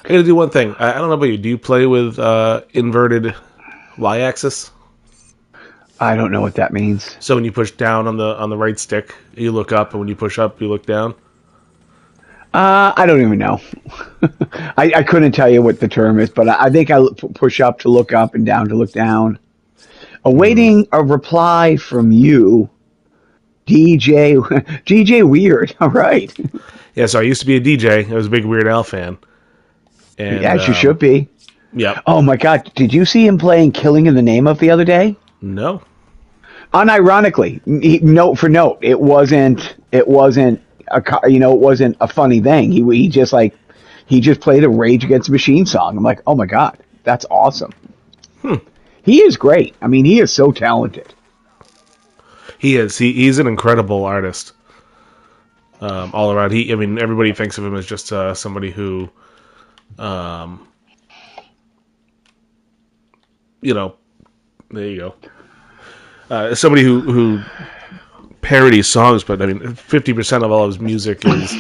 I got to do one thing. I don't know about you. Do you play with inverted y-axis? I don't know what that means. So when you push down on the right stick, you look up, and when you push up, you look down? I don't even know. I couldn't tell you what the term is, but I think I push up to look up and down to look down. Awaiting a reply from you, DJ Weird. All right. Yeah, so I used to be a DJ. I was a big Weird Al fan. And, As you should be. Yeah. Oh my God! Did you see him playing "Killing in the Name of" the other day? No. Unironically, note for note, it wasn't it wasn't a funny thing. He just played a Rage Against the Machine song. I'm like, oh my God, that's awesome. He is great. I mean, he is so talented. He is. He's an incredible artist. All around. Everybody thinks of him as just somebody who, there you go. Somebody who parodies songs, but 50% of all of his music is,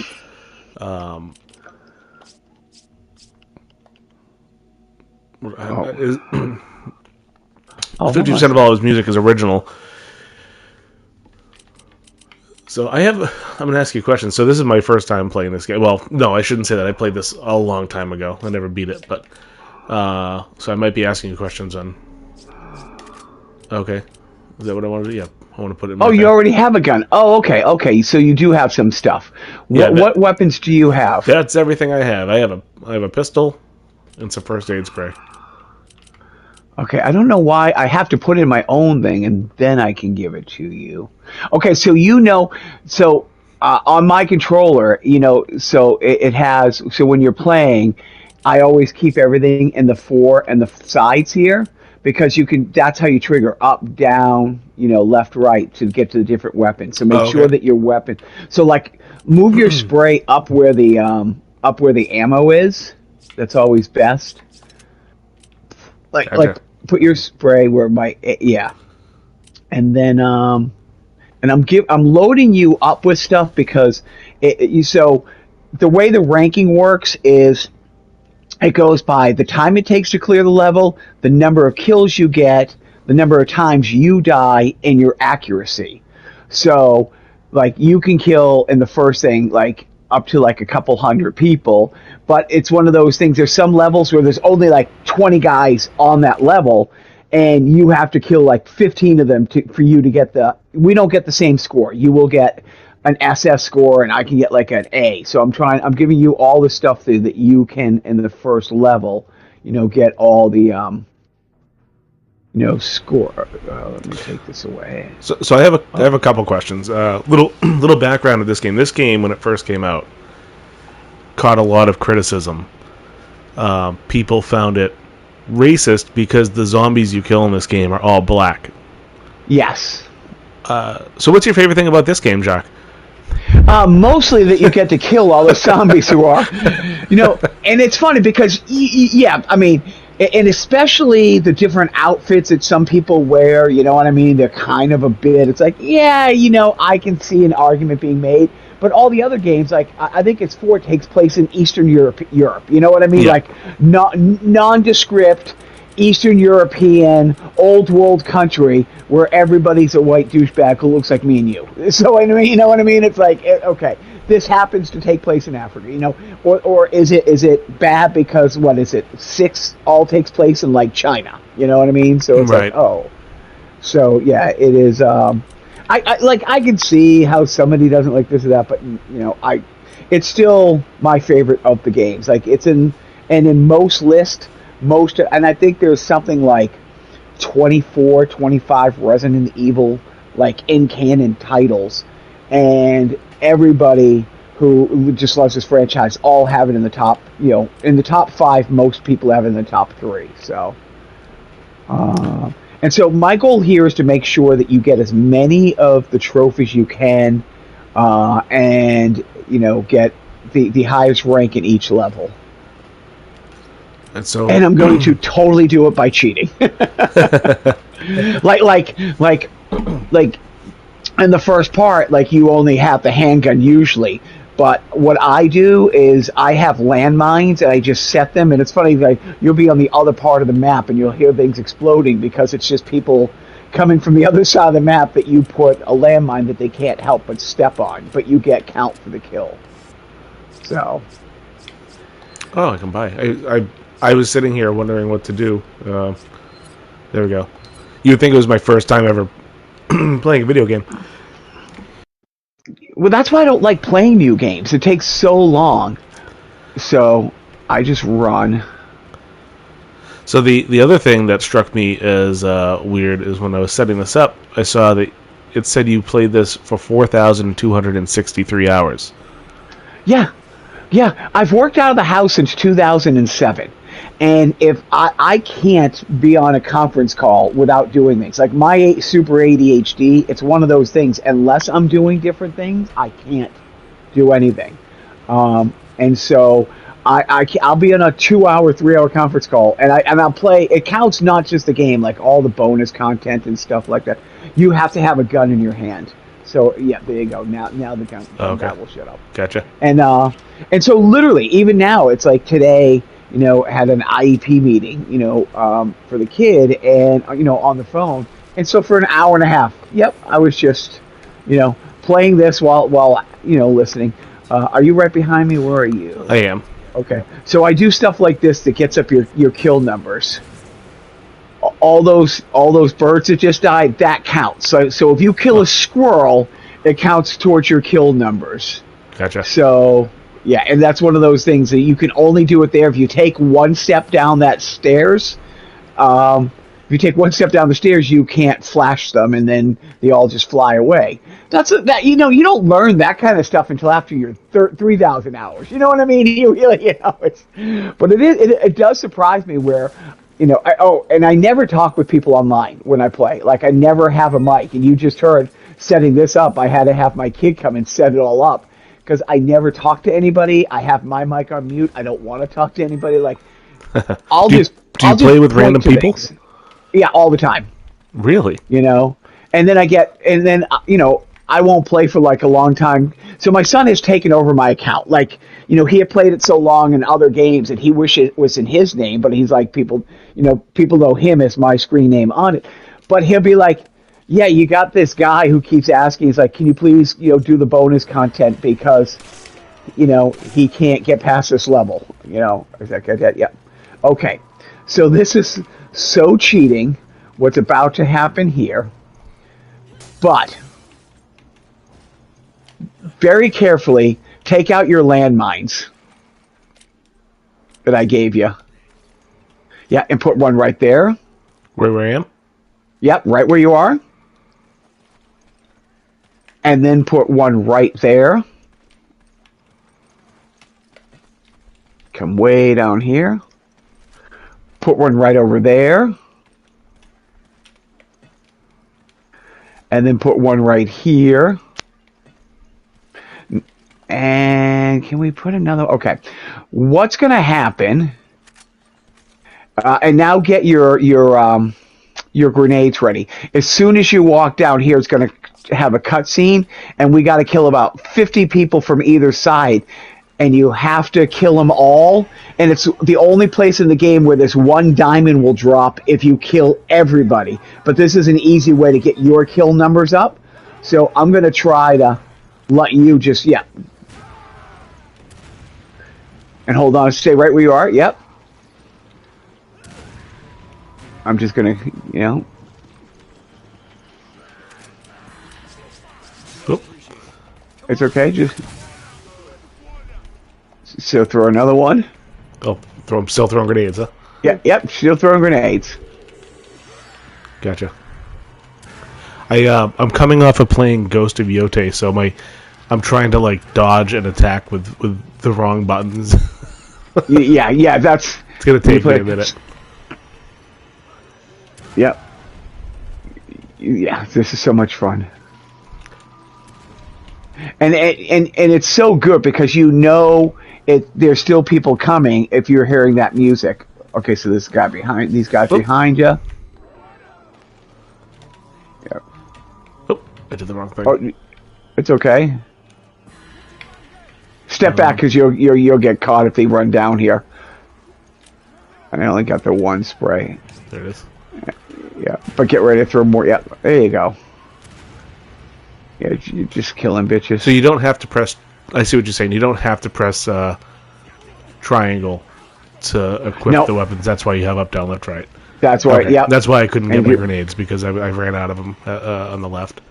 50% of all of his music is original. So I'm going to ask you a question. So this is my first time playing this game. Well, no, I shouldn't say that. I played this a long time ago. I never beat it, but so I might be asking you questions on. Okay, is that what I want to do? Yeah, I want to put it in my you bag. already have a gun. Oh, okay. So you do have some stuff. What weapons do you have? That's everything I have. I have a pistol and some first aid spray. Okay, I don't know why I have to put in my own thing and then I can give it to you. Okay, so on my controller, so it has, so when you're playing, I always keep everything in the fore and the sides here because that's how you trigger up, down, left, right to get to the different weapons. So make sure that your weapon, so like move your spray up where the ammo is. That's always best. Gotcha. Like put your spray where and then and I'm loading you up with stuff because so the way the ranking works is it goes by the time it takes to clear the level, the number of kills you get, the number of times you die, and your accuracy. So like you can kill in the first thing like up to like a couple hundred people, but it's one of those things. There's some levels where there's only like 20 guys on that level, and you have to kill like 15 of them for you to get we don't get the same score. You will get an SS score, and I can get like an A. So I'm giving you all the stuff that you can in the first level, get all the score. Let me take this away. So I have a couple questions. Little background of this game. This game, when it first came out, caught a lot of criticism. People found it racist because the zombies you kill in this game are all black. Yes. So what's your favorite thing about this game, Jacques? Mostly that you get to kill all the zombies who are, and it's funny because, and especially the different outfits that some people wear, you know what I mean? They're kind of a bit, it's like, I can see an argument being made. But all the other games, like, I think it's 4 takes place in Eastern Europe, you know what I mean? Yeah. Like, nondescript, Eastern European, old world country where everybody's a white douchebag who looks like me and you. So, you know what I mean? It's like, okay, this happens to take place in Africa, or is it bad because, 6 all takes place in, like, China, you know what I mean? So it's right. So, yeah, it is, I can see how somebody doesn't like this or that, but, it's still my favorite of the games. Like, it's in most lists, and I think there's something like 24, 25 Resident Evil, like, in-canon titles, and everybody who just loves this franchise all have it in the top, in the top 5, most people have it in the top 3, so... And so my goal here is to make sure that you get as many of the trophies you can, and get the highest rank in each level. And I'm going to totally do it by cheating. like in the first part, like you only have the handgun usually, But what I do is I have landmines and I just set them. And it's funny, like you'll be on the other part of the map and you'll hear things exploding because it's just people coming from the other side of the map that you put a landmine that they can't help but step on. But you get count for the kill. So. Oh, I can buy. I was sitting here wondering what to do. There we go. You'd think it was my first time ever playing a video game. Well, that's why I don't like playing new games. It takes so long. So I just run. So the other thing that struck me as weird is when I was setting this up, I saw that it said you played this for 4,263 hours. Yeah. Yeah. I've worked out of the house since 2007. And if I can't be on a conference call without doing things, like my super ADHD, it's one of those things. Unless I'm doing different things, I can't do anything. And so I'll be on a 2-hour, 3-hour conference call, and I'll play. It counts not just the game, like all the bonus content and stuff like that. You have to have a gun in your hand. So yeah, there you go. Now the gun guy will shut up. Gotcha. And so literally, even now, it's like today. Had an IEP meeting, for the kid and, on the phone. And so for an hour and a half, I was just, playing this while listening. Are you right behind me? Where are you? I am. Okay. So I do stuff like this that gets up your kill numbers. All those birds that just died, that counts. So if you kill a squirrel, it counts towards your kill numbers. Gotcha. So... yeah, and that's one of those things that you can only do it there if you take one step down that stairs. If you take one step down the stairs, you can't flash them, and then they all just fly away. You don't learn that kind of stuff until after your 3,000 hours. You know what I mean? But it does surprise me where, and I never talk with people online when I play. Like I never have a mic, and you just heard setting this up. I had to have my kid come and set it all up. Because I never talk to anybody. I have my mic on mute. I don't want to talk to anybody. Like, Do you play with random people? Things. Yeah, all the time. Really? And then I won't play for like a long time. So my son has taken over my account. Like, he had played it so long in other games that he wished it was in his name. But he's like, people know him as my screen name on it. But he'll be like, yeah, you got this guy who keeps asking. He's like, can you please, do the bonus content because, he can't get past this level. Is that yeah. Okay. So this is so cheating. What's about to happen here. But very carefully take out your landmines that I gave you. Yeah, and put one right there. Where I am? Yep, right where you are. And then put one right there. Come way down here. Put one right over there. And then put one right here. And can we put another? Okay. What's going to happen? And now get your grenades ready. As soon as you walk down here, it's going to have a cutscene, and we got to kill about 50 people from either side, and you have to kill them all. And it's the only place in the game where this one diamond will drop if you kill everybody. But this is an easy way to get your kill numbers up. So I'm going to try to let you just and hold on, stay right where you are. Yep. I'm just going to, Oh. It's okay. So throw another one. Oh, still throwing grenades, huh? Yeah, yep, still throwing grenades. Gotcha. I'm coming off of playing Ghost of Yote, so I'm trying to like dodge and attack with the wrong buttons. yeah, that's. It's gonna take me a minute. Yep. Yeah, this is so much fun. And it's so good because there's still people coming if you're hearing that music. Okay, so these guys behind you. Yeah. Oh, I did the wrong thing. Oh, it's okay. Step back because you'll get caught if they run down here. I only got the one spray. There it is. Yeah, but get ready to throw more. Yeah, there you go. Yeah, you're just killing bitches. So you don't have to press... I see what you're saying. You don't have to press triangle to equip the weapons. That's why you have up, down, left, right. That's why, okay. yeah. That's why I couldn't get my grenades, because I ran out of them on the left.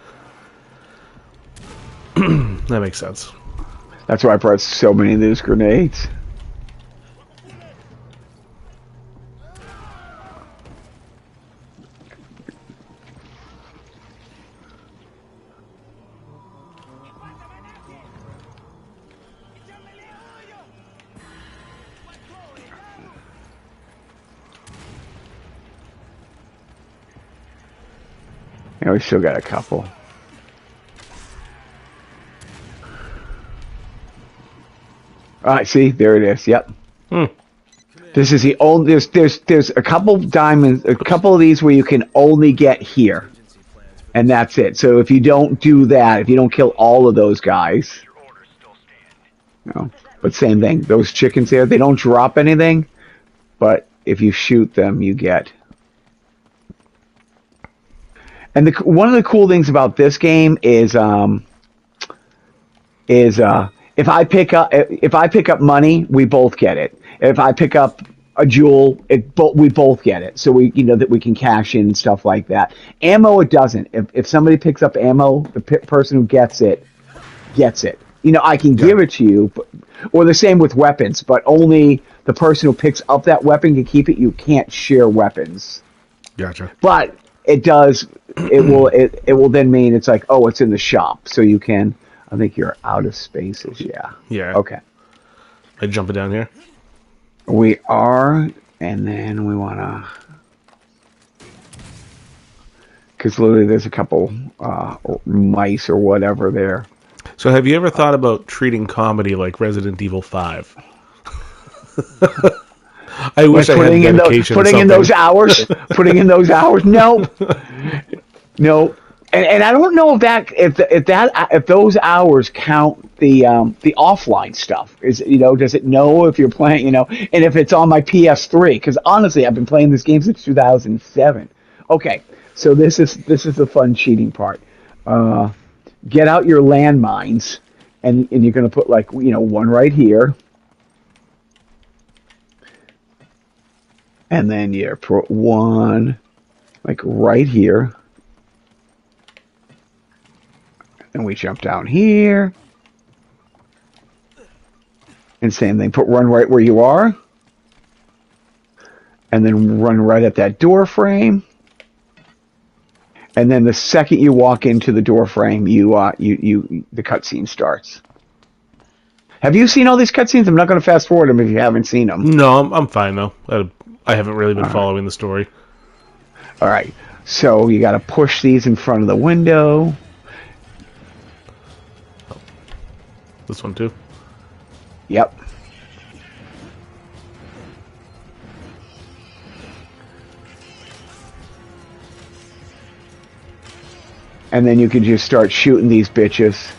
That makes sense. That's why I brought so many of those grenades. Yeah, we still got a couple. All right, see, there it is. Yep. This is the only. There's a couple diamonds, a couple of these where you can only get here, and that's it. So if you don't do that, if you don't kill all of those guys, no. But same thing. Those chickens there, they don't drop anything, but if you shoot them, you get. And one of the cool things about this game is if I pick up money, we both get it. If I pick up a jewel, we both get it. So that we can cash in and stuff like that. Ammo, it doesn't. If somebody picks up ammo, the person who gets it gets it. I can give it to you, or the same with weapons, but only the person who picks up that weapon can keep it. You can't share weapons. Gotcha. But it does. It will then mean it's like, oh, it's in the shop, so you can. I think you're out of spaces. Yeah. Yeah. Okay. I jump it down here. We are, and then we wanna, because literally there's a couple mice or whatever there. So have you ever thought about treating comedy like Resident Evil 5? I wish I had dedication. Putting in those hours. Putting in those hours. No. No. And I don't know if those hours count the offline stuff. Does it know if you're playing, and if it's on my PS3? Because honestly, I've been playing this game since 2007. Okay, so this is the fun cheating part. Get out your landmines, and you're gonna put one right here, and then you put one right here. And we jump down here. And same thing. Put run right where you are. And then run right at that door frame. And then the second you walk into the door frame, the cutscene starts. Have you seen all these cutscenes? I'm not going to fast forward them if you haven't seen them. No, I'm fine though. I haven't really been following the story. All right. So you got to push these in front of the window. This one too? Yep. And then you can just start shooting these bitches.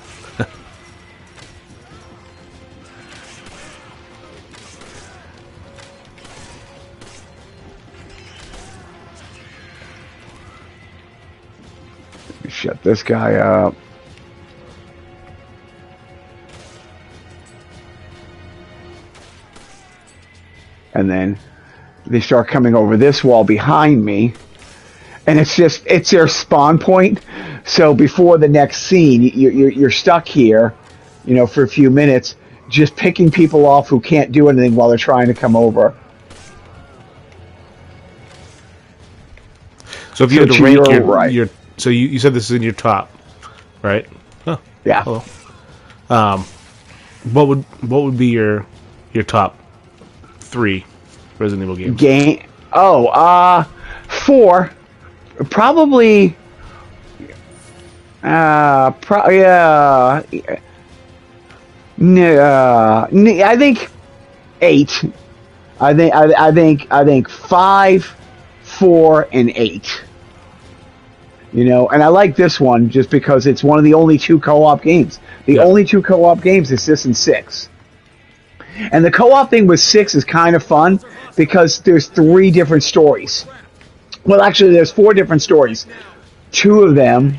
Shut this guy up. And then they start coming over this wall behind me. And it's their spawn point. So before the next scene, you're stuck here, for a few minutes, just picking people off who can't do anything while they're trying to come over. So if you had to rank your so you said this is in your top, right? Oh, yeah. Hello. What would be your top 3 Resident Evil games? 4. Probably. Yeah. I think 8. I think 5, 4, and 8. And I like this one just because it's one of the only 2 co-op games. The only 2 co-op games is this and 6. And the co-op thing with 6 is kind of fun because there's 3 different stories. Well, actually, there's 4 different stories. 2 of them.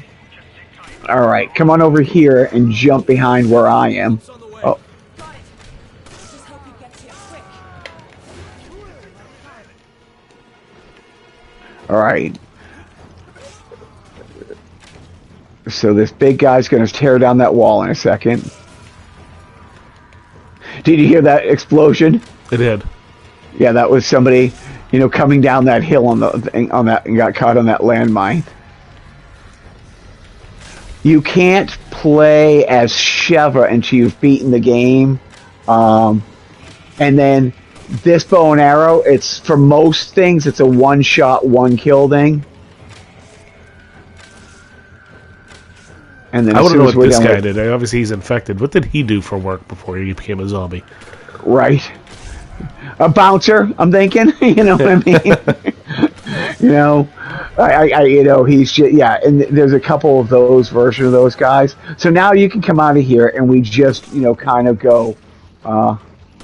All right, come on over here and jump behind where I am. Oh. All right. So this big guy's going to tear down that wall in a second. Did you hear that explosion? It did. Yeah, that was somebody, coming down that hill on that and got caught on that landmine. You can't play as Sheva until you've beaten the game. And then this bow and arrow, it's for most things, it's a one-shot, one-kill thing. And then I want to know what this guy did. Obviously, he's infected. What did he do for work before he became a zombie? Right. A bouncer, I'm thinking. You know what I mean? He's just, yeah, and there's a couple of those versions of those guys. So now you can come out of here and we just, kind of go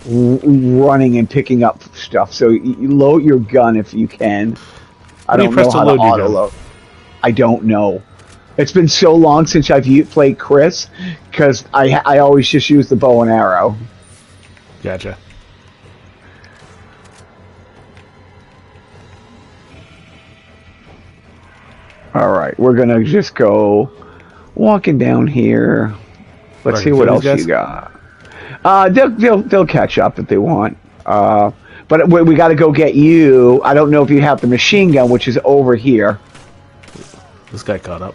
running and picking up stuff. So you load your gun if you can. I don't know how to auto load. I don't know. It's been so long since I've played Chris, because I always just use the bow and arrow. Gotcha. All right, we're gonna just go walking down here. Let's see what else you got. They'll catch up if they want. But we got to go get you. I don't know if you have the machine gun, which is over here. This guy caught up.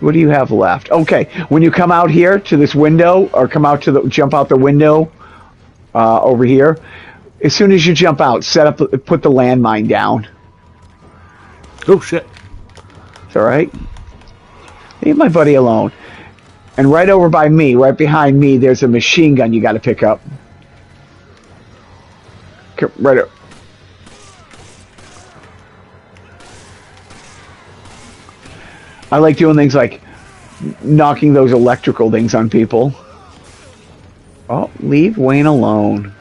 What do you have left? Okay, when you come out here to this window, or jump out the window over here, as soon as you jump out, put the landmine down. Oh shit! It's all right. Leave my buddy alone. And right over by me, right behind me, there's a machine gun you got to pick up. Right up. I like doing things like knocking those electrical things on people. Oh, leave Wayne alone.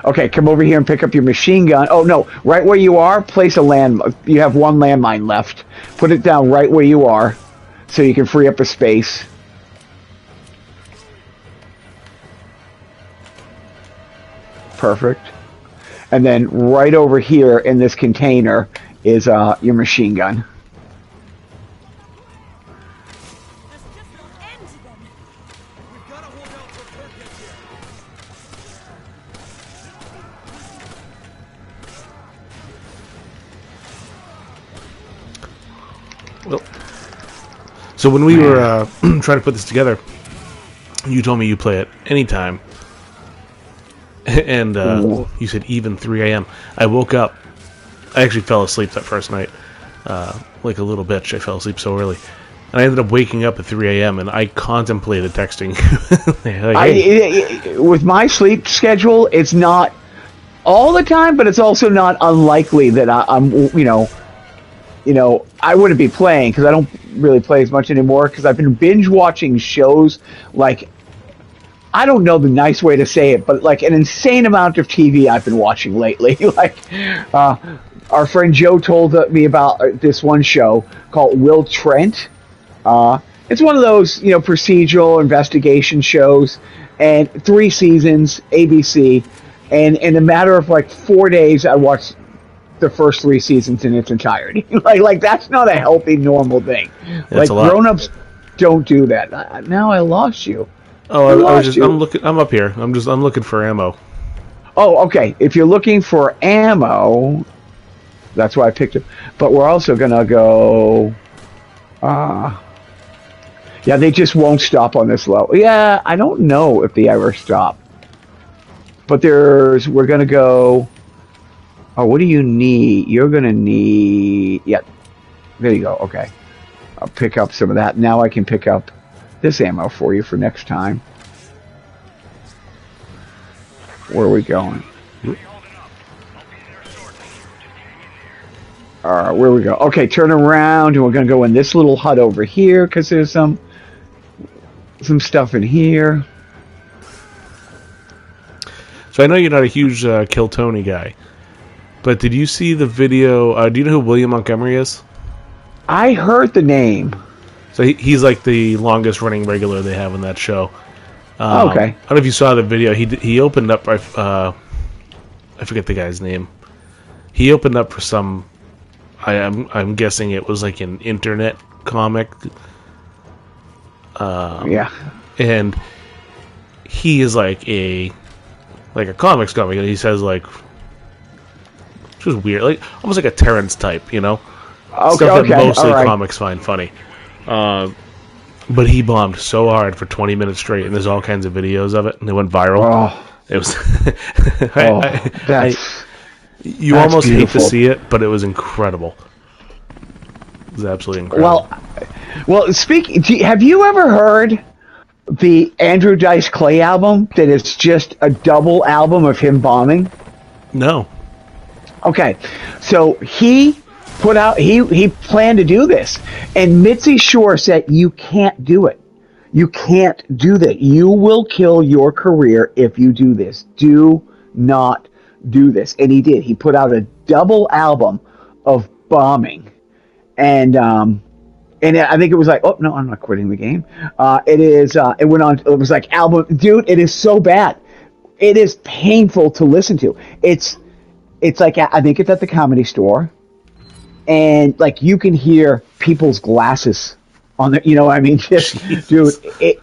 Okay, come over here and pick up your machine gun. Oh, no, right where you are, place a you have one landmine left. Put it down right where you are so you can free up a space. Perfect. And then right over here in this container is your machine gun. Well, so when we were trying to put this together, you told me you play it anytime. And you said even 3 a.m. I woke up. I actually fell asleep that first night. Like a little bitch, I fell asleep so early. And I ended up waking up at 3 a.m. and I contemplated texting. Like, hey. With my sleep schedule, it's not all the time, but it's also not unlikely that I'm I wouldn't be playing, because I don't really play as much anymore, because I've been binge watching shows like, I don't know the nice way to say it, but like an insane amount of TV I've been watching lately. Like, our friend Joe told me about this one show called Will Trent. It's one of those, procedural investigation shows, and 3 seasons, ABC, and in a matter of like 4 days, I watched the first 3 seasons in its entirety. like that's not a healthy, normal thing. Like, grown-ups don't do that. Now I lost you. Oh, I'm up here. I'm looking for ammo. Oh, okay. If you're looking for ammo, that's why I picked it. But we're also gonna go. Yeah, they just won't stop on this level. Yeah, I don't know if they ever stop. But we're gonna go. Oh, what do you need? You're gonna need. Yeah, there you go. Okay, I'll pick up some of that. Now I can pick up this ammo for you for next time. Where are we going? Alright, where we go? Okay, turn around, and we're going to go in this little hut over here, because there's some some stuff in here. So I know you're not a huge Kill Tony guy, but did you see the video? Do you know who William Montgomery is? I heard the name. So he's like the longest running regular they have on that show. Okay. I don't know if you saw the video. He opened up. I forget the guy's name. He opened up for some. I'm guessing it was like an internet comic. Yeah. And he is like a comics comic, and he says like, which was weird, like almost like a Terrence type, you know, stuff that mostly comics find funny. But he bombed so hard for 20 minutes straight, and there's all kinds of videos of it, and they went viral. Oh. It was. You that's almost beautiful. hate to see it, but it was incredible. It was absolutely incredible. Well, have you ever heard the Andrew Dice Clay album that is just a double album of him bombing? No. Okay, so he put out, he planned to do this, and Mitzi Shore said, you can't do it. You can't do that. You will kill your career if you do this. Do not do this. And he did. He put out a double album of bombing. And I think it was like, oh, no, I'm not quitting the game. It went on, it was like album, dude, it is so bad. It is painful to listen to. It's like, I think it's at the Comedy Store. And like, you can hear people's glasses on the, you know what I mean? Just, dude, it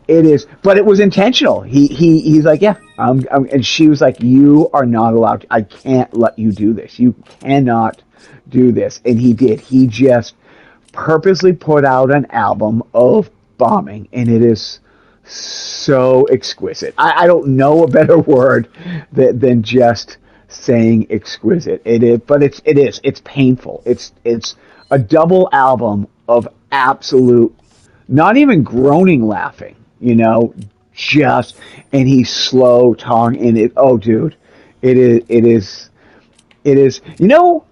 is, but it was intentional. He's like, yeah, and she was like, you are not allowed to, I can't let you do this. You cannot do this. And he did. He just purposely put out an album of bombing, and it is so exquisite. I don't know a better word than just saying exquisite. It is, but it's painful. It's a double album of absolute, not even groaning laughing, you know, just, and he's slow talking, and it, oh dude, it is, you know,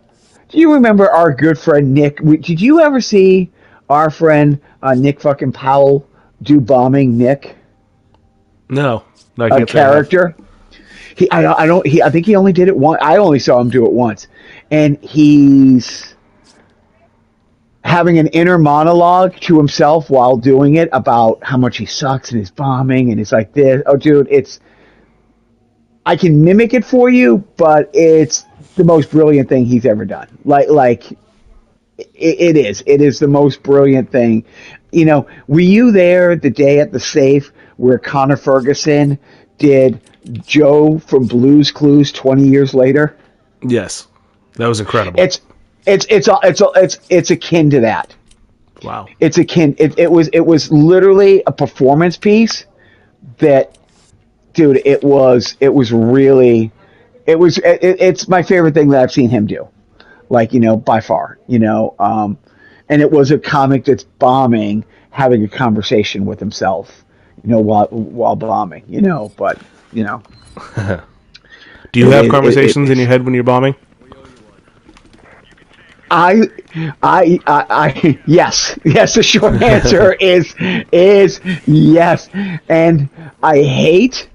do you remember our good friend Nick? Did you ever see our friend Nick fucking Powell do Bombing Nick? No, A character. I think he only did it once. I only saw him do it once, and he's having an inner monologue to himself while doing it about how much he sucks and he's bombing, and it's like this. Oh, dude, I can mimic it for you, but it's the most brilliant thing he's ever done. Like it is the most brilliant thing. You know, were you there the day at the safe where Connor Ferguson did Joe from Blue's Clues 20 years later? Yes, that was incredible. It's akin to that. Wow. It's akin. It was literally a performance piece that, dude. It's my favorite thing that I've seen him do. Like, you know, by far, you know, and it was a comic that's bombing, having a conversation with himself, you know, while bombing, you know, but, you know. Do you have conversations in your head when you're bombing? Yes. The short answer is yes. And I hate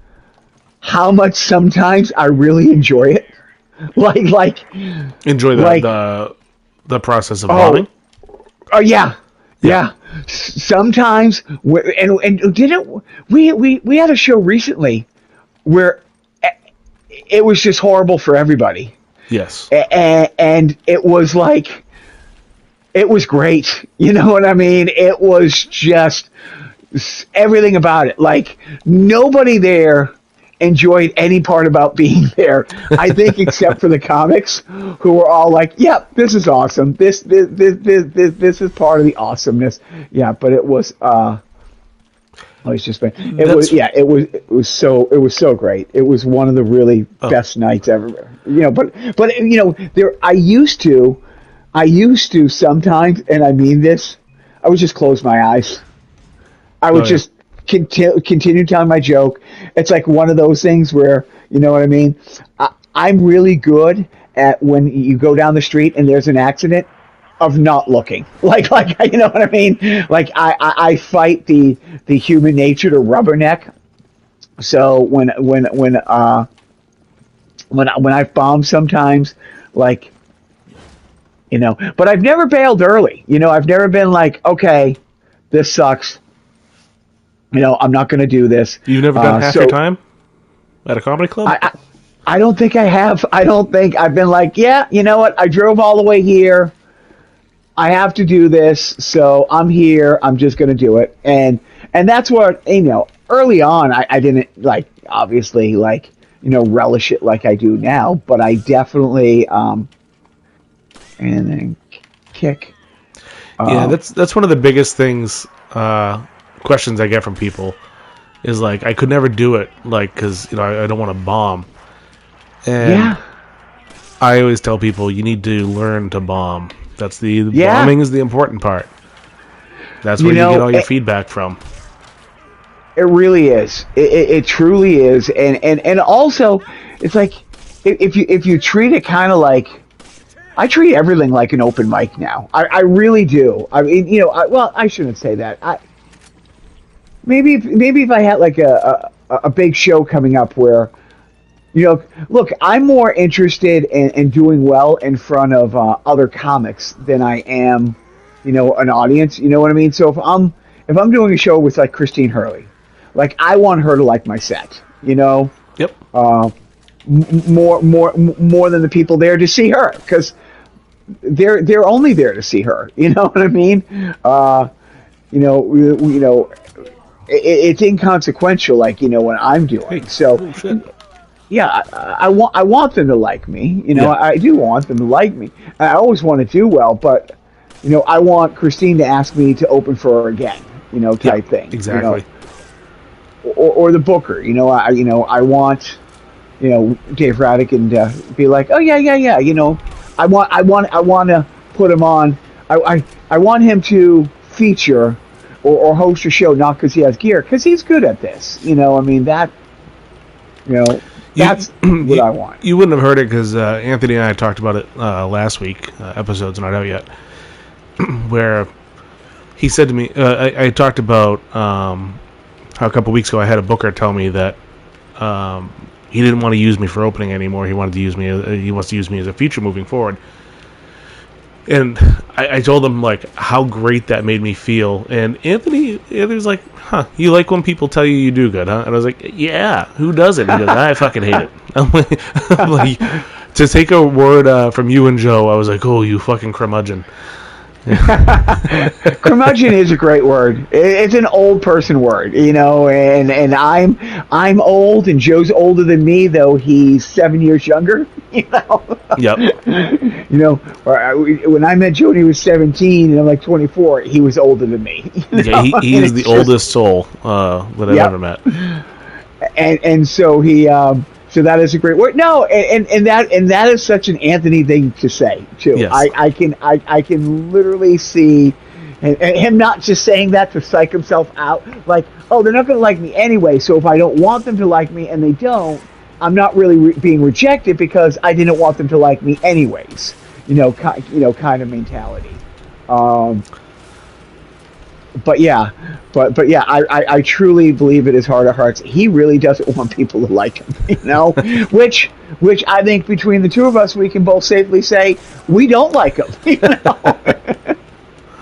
how much sometimes I really enjoy it. Like enjoy the process of bombing. Oh yeah. Sometimes and didn't we had a show recently where it was just horrible for everybody. Yes. And it was like, it was great. You know what I mean? It was just everything about it. Like, nobody there enjoyed any part about being there, I think, except for the comics, who were all like, "Yep, this is awesome. This is part of the awesomeness." Yeah, but it was. It's just been. It was so great. It was one of the really best nights ever. You know, but you know, I used to sometimes, and I mean this, I would just close my eyes. I would just continue telling my joke. It's like one of those things where, you know what I mean? I'm really good at when you go down the street and there's an accident, of not looking. Like you know what I mean? Like I fight the human nature to rubberneck. So when I've bombed sometimes, like, you know, but I've never bailed early. You know, I've never been like, okay, this sucks. You know, I'm not going to do this. You've never done half your time at a comedy club? I don't think I have. I don't think I've been like, yeah, you know what? I drove all the way here. I have to do this, so I'm here. I'm just going to do it. And that's what, you know, early on, I didn't, like, obviously, like, you know, relish it like I do now, but I definitely, and then kick. Yeah, that's one of the biggest things, questions I get from people is like, I could never do it, like, because, you know, I don't want to bomb. And yeah. I always tell people, you need to learn to bomb. That's bombing is the important part. That's where you get all your feedback from. It really is. It truly is. And also, it's like, if you treat it kind of like, I treat everything like an open mic now. I really do. I mean, you know, well, I shouldn't say that. Maybe if I had like a big show coming up where, you know, look, I'm more interested in doing well in front of other comics than I am, you know, an audience. You know what I mean? So if I'm doing a show with like Christine Hurley, like I want her to like my set. You know. Yep. More than the people there to see her, because they're only there to see her. You know what I mean? You know, it's inconsequential. Like, you know, what I'm doing. Hey, so. Yeah, I want them to like me. You know, yeah. I do want them to like me. I always want to do well, but, you know, I want Christine to ask me to open for her again. You know, type thing. Exactly. You know? Or the booker. You know, I want, you know, Dave Radigan to be like, oh yeah. You know, I want to put him on. I want him to feature or host a show, not because he has gear, because he's good at this. You know, I mean that. You know. That's what I want. You wouldn't have heard it because Anthony and I talked about it last week. Episode's not out yet. Where he said to me, I talked about how a couple weeks ago I had a booker tell me that he didn't want to use me for opening anymore. He wanted to use me. He wants to use me as a feature moving forward. And I told him like how great that made me feel. And Anthony was like, "Huh? You like when people tell you do good, huh?" And I was like, "Yeah, who doesn't?" He goes, "I fucking hate it." I'm like, to take a word from you and Joe, I was like, "Oh, you fucking curmudgeon." Curmudgeon is a great word. It's an old person word, you know, and I'm old, and Joe's older than me, though he's 7 years younger. You know. Yep. You know, when I met Joe when he was 17 and I'm like 24, he was older than me. You know? Yeah, he is the oldest soul that I've ever met. And so he. So that is a great word. No, and that is such an Anthony thing to say too. Yes. I can literally see him not just saying that to psych himself out. Like, oh, they're not going to like me anyway. So if I don't want them to like me and they don't, I'm not really being rejected because I didn't want them to like me anyways. You know, kind of mentality. But yeah, I truly believe in his heart of hearts, he really doesn't want people to like him, you know, which I think between the two of us, we can both safely say we don't like him, you know?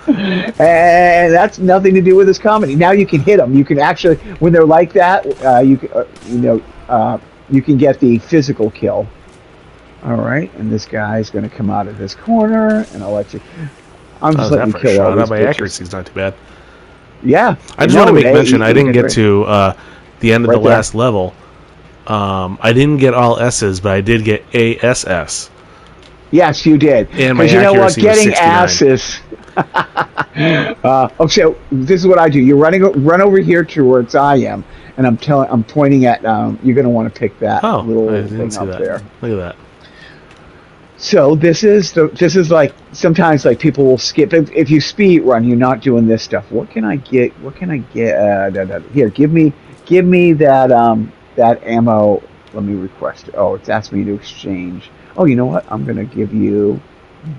And that's nothing to do with his comedy. Now you can hit them. You can actually, when they're like that, you can get the physical kill. All right, and this guy's going to come out of this corner, and I'll let you. I'm just letting you kill all these my bitches. accuracy's not too bad. Yeah. I just want to make mention, I didn't get to the end of the last level. I didn't get all S's, but I did get ASS. Yes, you did. And my you know what? accuracy Getting was 69. asses. Okay, this is what I do. You run over here towards I am, and I'm pointing at. You're going to want to pick that little thing up there. Look at that. So this is like sometimes like people will skip if you speed run, you're not doing this stuff. What can I get? Here, give me that ammo. Let me request it. Oh, it's asked me to exchange. Oh, you know what? I'm gonna give you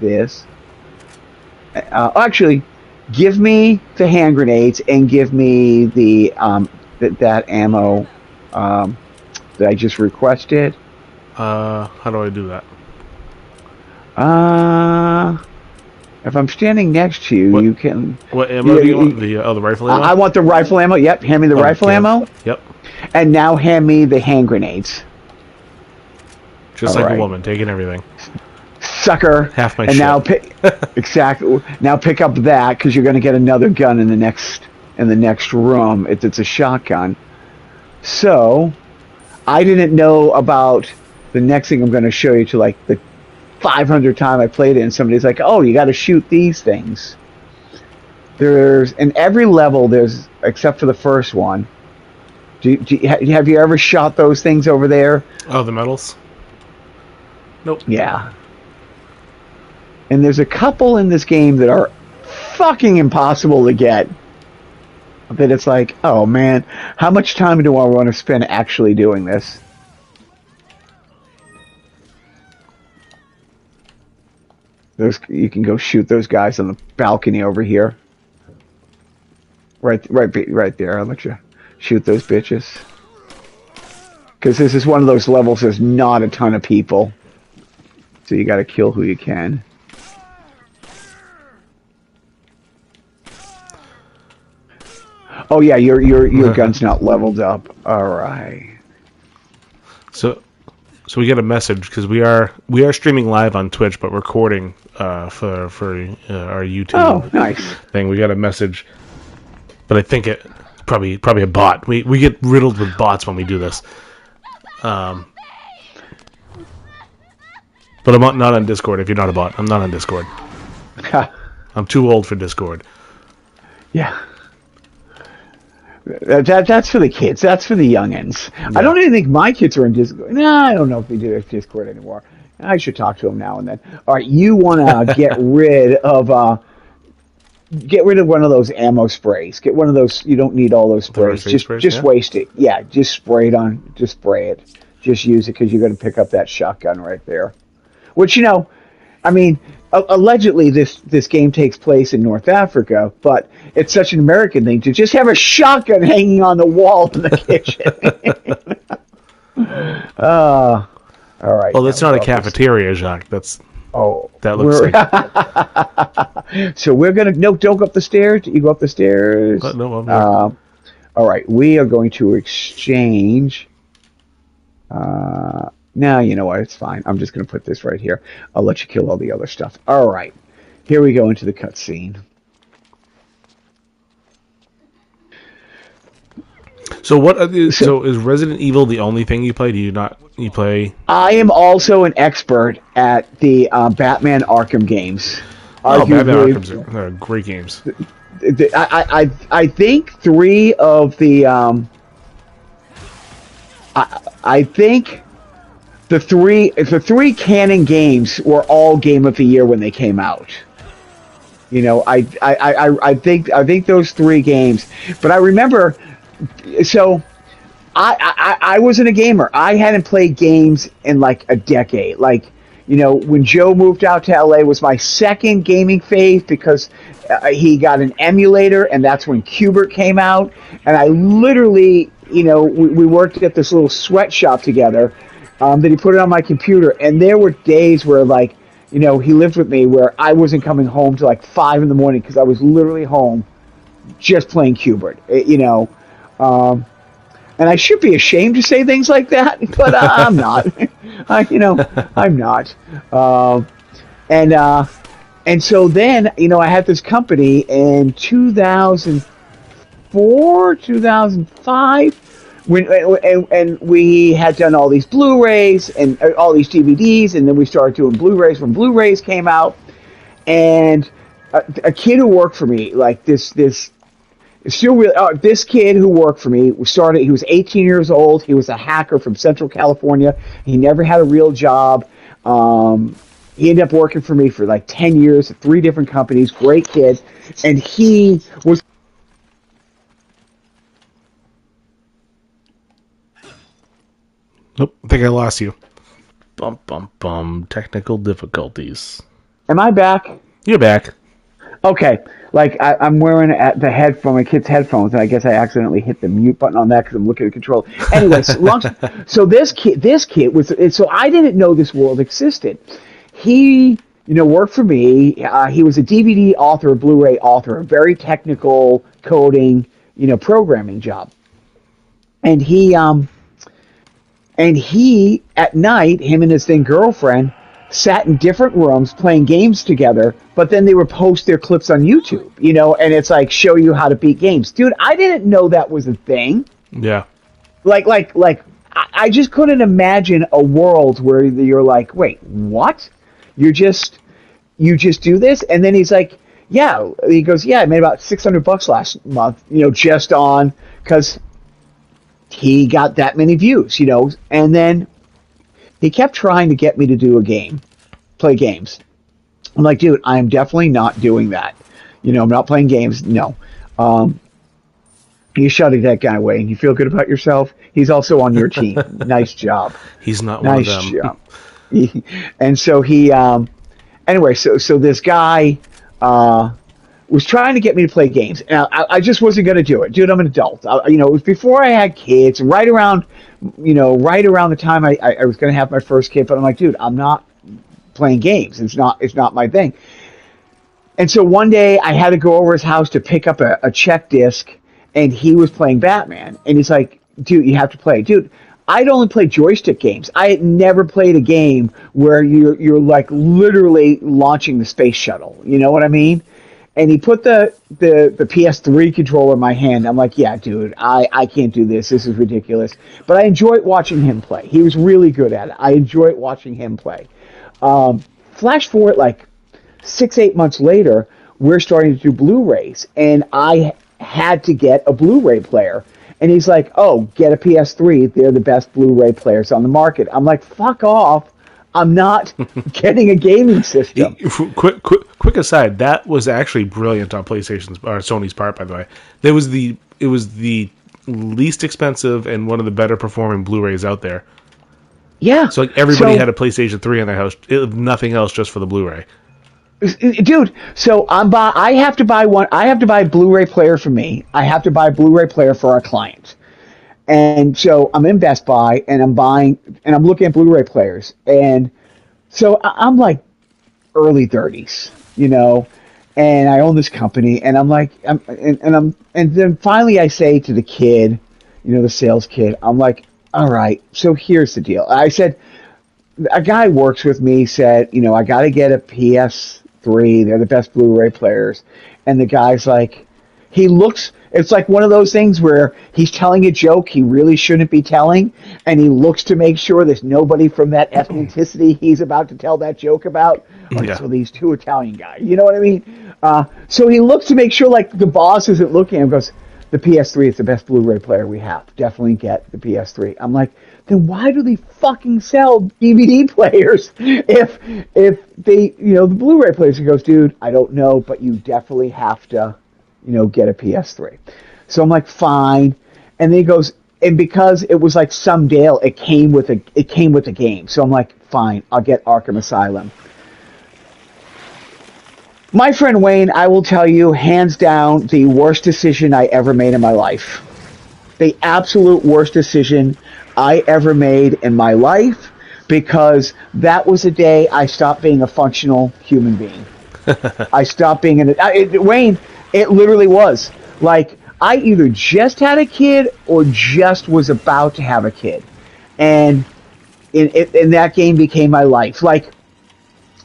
this. Actually, give me the hand grenades and give me the that ammo that I just requested. How do I do that? Uh, if I'm standing next to you, What you can. what ammo do you want? The rifle ammo? I want the rifle ammo. Yep, hand me the rifle give. ammo. Yep. And now hand me the hand grenades. Just All like right. a woman, taking everything. Sucker. Half my and shit. now pick exactly. Now pick up that because you're going to get another gun in the next room. It's a shotgun. So I didn't know about the next thing I'm going to show you to like the 500 time I played it, and somebody's like, "Oh, you got to shoot these things." There's in every level there's except for the first one. Have you ever shot those things over there? Oh, the medals? Nope. Yeah. And there's a couple in this game that are fucking impossible to get. That it's like, oh man, how much time do I want to spend actually doing this? You can go shoot those guys on the balcony over here. Right there. I'll let you shoot those bitches. Because this is one of those levels. There's not a ton of people, so you got to kill who you can. Oh yeah, your gun's not leveled up. All right. So we get a message because we are streaming live on Twitch, but recording for our YouTube nice thing. We got a message, but I think it probably a bot. We get riddled with bots when we do this. But I'm not on Discord. If you're not a bot, I'm not on Discord. I'm too old for Discord. Yeah. That's for the kids. That's for the youngins. Yeah. I don't even think my kids are in Discord. No, I don't know if they do Discord anymore. I should talk to them now and then. All right, you want to get rid of one of those ammo sprays. Get one of those. You don't need all those sprays. Just waste it. Yeah, just spray it on. Just spray it. Just use it because you're going to pick up that shotgun right there. Which I mean, allegedly this game takes place in North Africa, but it's such an American thing to just have a shotgun hanging on the wall in the kitchen. All right. Well, that's not a cafeteria, Jacques. That looks like. So we're gonna don't go up the stairs. You go up the stairs. No, I'm not. All right, we are going to exchange. Now, you know what? It's fine. I'm just going to put this right here. I'll let you kill all the other stuff. All right. Here we go into the cutscene. So so is Resident Evil the only thing you play? Do you play? I am also an expert at the Batman Arkham games. Batman Arkham's are great games. I think three of the I think the three canon games were all Game of the Year when they came out. I think those three games. But I remember, so I wasn't a gamer. I hadn't played games in like a decade. Like, when Joe moved out to LA was my second gaming phase because he got an emulator, and that's when Qbert came out. And I literally, we worked at this little sweatshop together. That he put it on my computer, and there were days where, like, he lived with me where I wasn't coming home till like 5 in the morning because I was literally home just playing Qbert, and I should be ashamed to say things like that, but I'm not. I'm not. And so then, I had this company in 2004, 2005. And we had done all these Blu-rays and all these DVDs, and then we started doing Blu-rays when Blu-rays came out. And a kid who worked for me, like this kid who worked for me, he was 18 years old. He was a hacker from Central California. He never had a real job. He ended up working for me for like 10 years at 3 different companies. Great kid. And he was... Nope, I think I lost you. Bum. Technical difficulties. Am I back? You're back. Okay, like I'm wearing my kid's headphones, and I guess I accidentally hit the mute button on that because I'm looking at the control. Anyway, so this kid was, so I didn't know this world existed. He, worked for me. He was a DVD author, a Blu-ray author, a very technical coding, programming job. And he at night, him and his then girlfriend sat in different rooms playing games together, but then they would post their clips on YouTube, and it's like show you how to beat games. Dude, I didn't know that was a thing. Yeah. I just couldn't imagine a world where you're like, wait, what? You just do this? And then he's like, yeah. He goes, yeah, I made about $600 last month, just on, because he got that many views, and then he kept trying to get me to play games. I'm like, dude, I'm definitely not doing that. I'm not playing games. No. You shutting that guy away, and you feel good about yourself. He's also on your team. Nice job. He's not nice one of them. Job. And so he, anyway, so this guy was trying to get me to play games, and I just wasn't going to do it. Dude, I'm an adult. It was before I had kids, right around the time I was going to have my first kid. But I'm like, dude, I'm not playing games. It's not my thing. And so one day I had to go over his house to pick up a check disc, and he was playing Batman. And he's like, dude, you have to play. Dude, I'd only played joystick games. I had never played a game where you're like literally launching the space shuttle. You know what I mean? And he put the PS3 controller in my hand. I'm like, yeah, dude, I can't do this. This is ridiculous. But I enjoyed watching him play. He was really good at it. I enjoyed watching him play. Flash forward like 6-8 months later, we're starting to do Blu-rays, and I had to get a Blu-ray player. And he's like, oh, get a PS3. They're the best Blu-ray players on the market. I'm like, fuck off. I'm not getting a gaming system. Quick aside, that was actually brilliant on PlayStation's or Sony's part, by the way. It was the least expensive and one of the better performing Blu-rays out there. Yeah. So like everybody had a PlayStation 3 in their house, nothing else, just for the Blu-ray. Dude, so I have to buy one. I have to buy a Blu-ray player for me. I have to buy a Blu-ray player for our client. And so I'm in Best Buy, and I'm looking at Blu-ray players. And so I'm like early 30s, and I own this company, and I'm like, and then finally I say to the kid, the sales kid, I'm like, all right, so here's the deal. I said, a guy works with me said, I got to get a PS3. They're the best Blu-ray players. And the guy's like, it's like one of those things where he's telling a joke he really shouldn't be telling, and he looks to make sure there's nobody from that ethnicity he's about to tell that joke about. Like, so these two Italian guys, you know what I mean? So he looks to make sure, like, the boss isn't looking at him, goes, the PS3 is the best Blu-ray player we have. Definitely get the PS3. I'm like, then why do they fucking sell DVD players if they, the Blu-ray players? He goes, dude, I don't know, but you definitely have to, get a PS3. So I'm like, fine. And then he goes, and because it was like some deal, it came with a game. So I'm like, fine, I'll get Arkham Asylum. My friend Wayne, I will tell you, hands down, the worst decision I ever made in my life. The absolute worst decision I ever made in my life, because that was the day I stopped being a functional human being. I stopped being Wayne, it literally was. Like, I either just had a kid or just was about to have a kid. And in that game became my life. Like,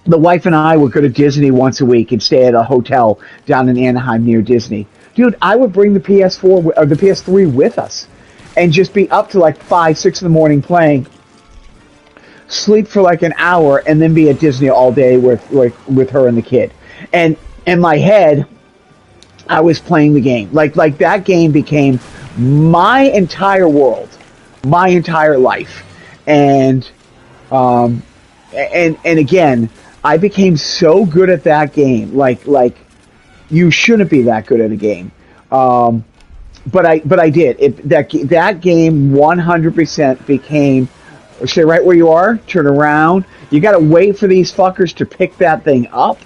the wife and I would go to Disney once a week and stay at a hotel down in Anaheim near Disney. Dude, I would bring the PS4 or the PS3 with us and just be up to like 5, 6 in the morning playing, sleep for like an hour, and then be at Disney all day with her and the kid. And in my head, I was playing the game. Like that game became my entire world, my entire life. And again, I became so good at that game. Like you shouldn't be that good at a game. But I did. That game 100% became, stay right where you are, turn around. You got to wait for these fuckers to pick that thing up.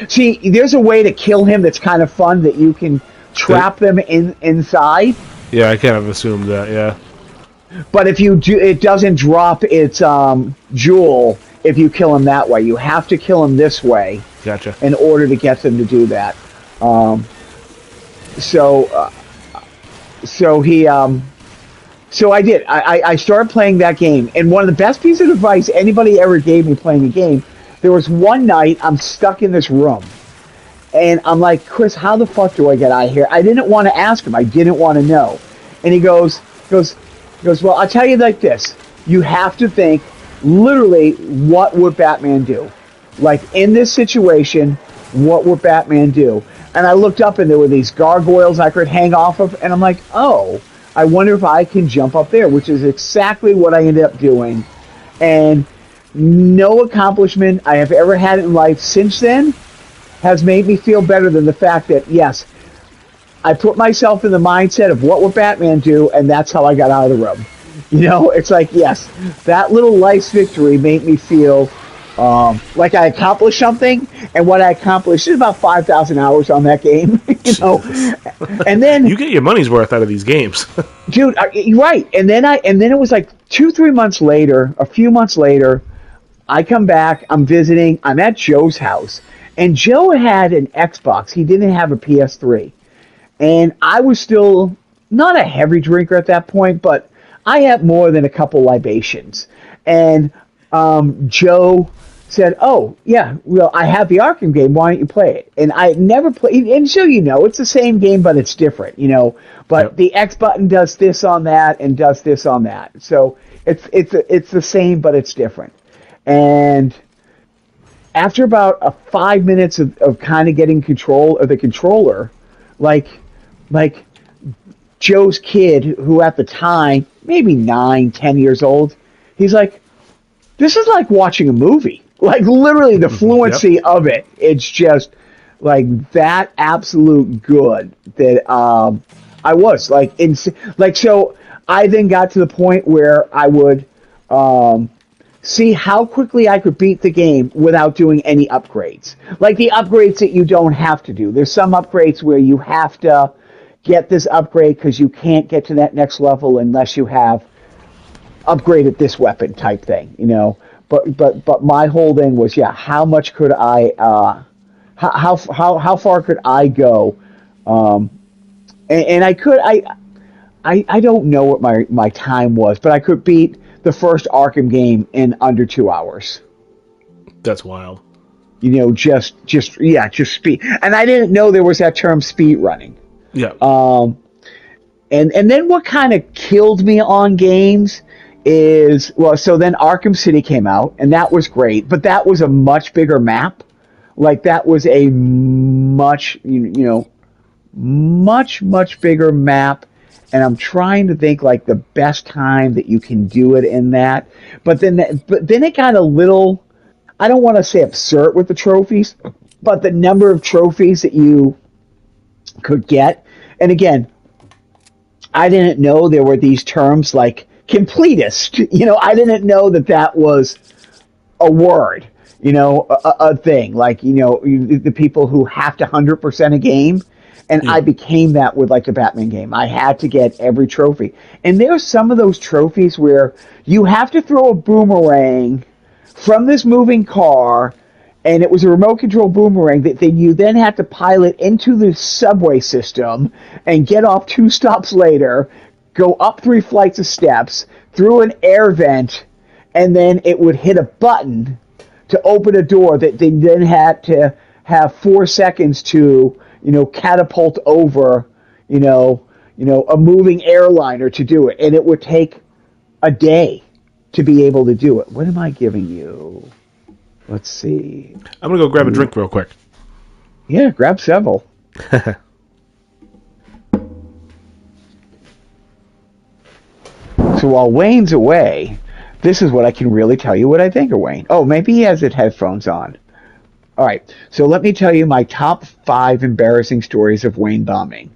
See, there's a way to kill him that's kind of fun that you can trap them inside. Yeah, I kind of assumed that. Yeah. But if you do, it doesn't drop its jewel if you kill him that way. You have to kill him this way. Gotcha. In order to get them to do that. So I did. I started playing that game, and one of the best pieces of advice anybody ever gave me playing a game. There was one night I'm stuck in this room, and I'm like, Chris, how the fuck do I get out of here? I didn't want to ask him. I didn't want to know. And he goes, well, I'll tell you like this. You have to think, literally, what would Batman do? Like, in this situation, what would Batman do? And I looked up, and there were these gargoyles I could hang off of, and I'm like, oh, I wonder if I can jump up there, which is exactly what I ended up doing. And no accomplishment I have ever had in life since then has made me feel better than the fact that, yes, I put myself in the mindset of what would Batman do, and that's how I got out of the room. You know, it's like, yes, that little life victory made me feel like I accomplished something, and what I accomplished is about 5,000 hours on that game, you know. And then you get your money's worth out of these games, dude. Right, and then it was like 2-3 months later, a few months later, I come back. I'm visiting. I'm at Joe's house, and Joe had an Xbox. He didn't have a PS3, and I was still not a heavy drinker at that point, but I had more than a couple libations, and Joe said, oh, yeah, well, I have the Arkham game. Why don't you play it? And I never played, and so you know, it's the same game, but it's different, you know. But yep. The X button does this on that and does this on that. So it's the same, but it's different. And after about 5 minutes of kind of getting control of the controller, like Joe's kid, who at the time, maybe 9-10 years old, he's like, this is like watching a movie. Like, literally, the fluency yep. of it. It's just, like, that absolute good that I was. Like, so I then got to the point where I would see how quickly I could beat the game without doing any upgrades. Like, the upgrades that you don't have to do. There's some upgrades where you have to get this upgrade because you can't get to that next level unless you have upgraded this weapon type thing, you know. But my whole thing was, yeah, how much could I how far could I go? And I could I don't know what my time was, but I could beat the first Arkham game in under 2 hours. That's wild. You know, just speed. And I didn't know there was that term speed running. Yeah. And then what kind of killed me on games is, well, so then Arkham City came out, and that was great, but that was a much bigger map. Like, that was a much, much bigger map, and I'm trying to think, like, the best time that you can do it in that. But then it got a little, I don't want to say absurd with the trophies, but the number of trophies that you could get. And again, I didn't know there were these terms like completist. You know, I didn't know that was a word, you know, a thing. Like, you know, the people who have to 100% a game. And I became that with, like, the Batman game. I had to get every trophy. And there's some of those trophies where you have to throw a boomerang from this moving car, and it was a remote control boomerang that you then had to pilot into the subway system and get off 2 stops later, go up 3 flights of steps, through an air vent, and then it would hit a button to open a door that they then had to have 4 seconds to, you know, catapult over, you know, a moving airliner to do it. And it would take a day to be able to do it. What am I giving you? Let's see. I'm going to go grab a drink real quick. Yeah, grab several. So while Wayne's away, this is what I can really tell you what I think of Wayne. Oh, maybe he has his headphones on. All right, so let me tell you my top 5 embarrassing stories of Wayne bombing.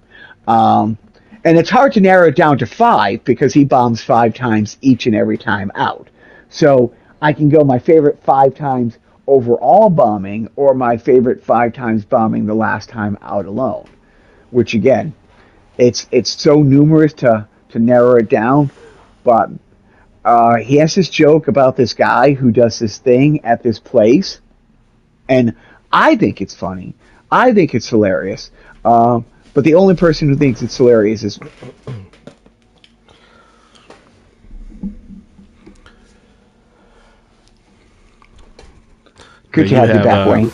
And it's hard to narrow it down to 5 because he bombs 5 times each and every time out. So I can go my favorite 5 times overall bombing or my favorite 5 times bombing the last time out alone. Which again, it's so numerous to narrow it down. But he has this joke about this guy who does this thing at this place, and I think it's funny. I think it's hilarious. But the only person who thinks it's hilarious is good to have you back, Wayne.